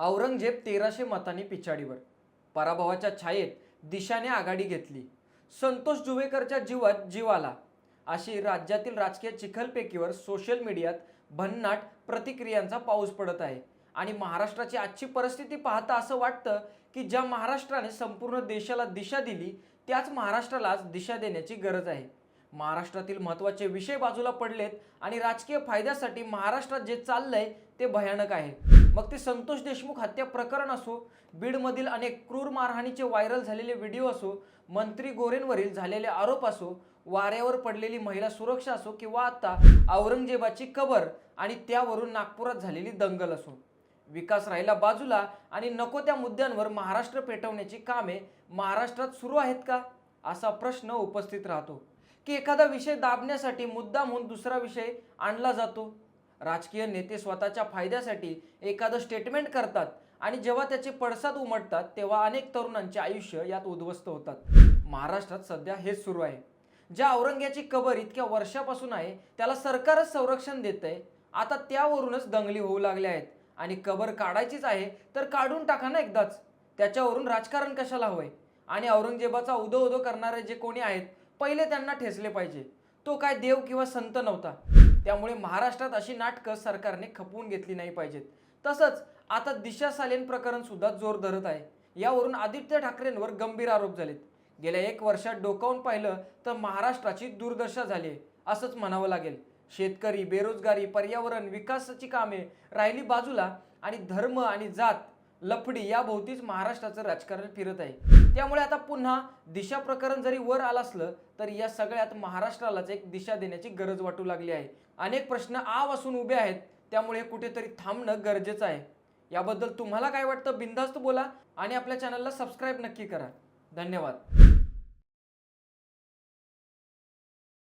औरंगजेब 1300 मतांनी पिछाडीवर. पराभवाच्या छायेत दिशाने आघाडी घेतली. संतोष जुवेकरच्या जीवात जीव आला. अशी राज्यातील राजकीय चिखलफेकीवर सोशल मीडियात भन्नाट प्रतिक्रियांचा पाऊस पडत आहे. आणि महाराष्ट्राची आजची परिस्थिती पाहता असं वाटतं की ज्या महाराष्ट्राने संपूर्ण देशाला दिशा दिली त्याच महाराष्ट्रालाच दिशा देण्याची गरज आहे. महाराष्ट्रातील महत्त्वाचे विषय बाजूला पडलेत आणि राजकीय फायद्यासाठी महाराष्ट्रात जे चाललंय ते भयानक आहे. मग ते संतोष देशमुख हत्या प्रकरण असो, बीडमधील अनेक क्रूर मारहाणीचे व्हायरल झालेले व्हिडिओ असो, मंत्री गोरेंवरील झालेले आरोप असो, वाऱ्यावर पडलेली महिला सुरक्षा असो किंवा आता औरंगजेबाची कबर आणि त्यावरून नागपुरात झालेली दंगल असो, विकास राहिला बाजूला आणि नको त्या मुद्द्यांवर महाराष्ट्र पेटवण्याची कामे महाराष्ट्रात सुरू आहेत का, असा प्रश्न उपस्थित राहतो. की एखादा विषय दाबण्यासाठी मुद्दाम होऊन दुसरा विषय आणला जातो. राजकीय नेते स्वतःच्या फायद्यासाठी एखादं स्टेटमेंट करतात आणि जेव्हा त्याचे पडसाद उमटतात तेव्हा अनेक तरुणांचे आयुष्य यात उद्ध्वस्त होतात. महाराष्ट्रात सध्या हेच सुरू आहे. ज्या औरंग्याची कबर इतक्या वर्षापासून आहे त्याला सरकारच संरक्षण देतंय. आता त्यावरूनच दंगली होऊ लागल्या आहेत. आणि कबर काढायचीच आहे तर काढून टाका ना एकदाच. त्याच्यावरून राजकारण कशाला हवंय. आणि औरंगजेबाचा उदो उदो करणारे जे कोणी आहेत पहिले त्यांना ठेचले पाहिजे. तो काय देव किंवा संत नव्हता. त्यामुळे महाराष्ट्रात अशी नाटकं सरकारने खपवून घेतली नाही पाहिजेत. तसंच आता दिशा सालेन प्रकरण सुद्धा जोर धरत आहे. यावरून आदित्य ठाकरेंवर गंभीर आरोप झालेत. गेल्या 1 वर्षात डोकावून पाहिलं तर महाराष्ट्राची दुर्दशा झाली आहे असंच म्हणावं लागेल. शेतकरी, बेरोजगारी, पर्यावरण, विकासाची कामे राहिली बाजूला आणि धर्म आणि जात लफडी या भोवतीच महाराष्ट्राचं राजकारण फिरत आहे. त्यामुळे आता पुन्हा दिशा प्रकरण जरी वर आलं असलं तरी या सगळ्यात महाराष्ट्रालाच एक दिशा देण्याची गरज वाटू लागली आहे. अनेक प्रश्न आवासून उभे आहेत. त्यामुळे कुठेतरी थांबणं गरजेचं आहे. याबद्दल तुम्हाला काय वाटतं बिनधास्त बोला आणि आपल्या चॅनलला सबस्क्राईब नक्की करा. धन्यवाद.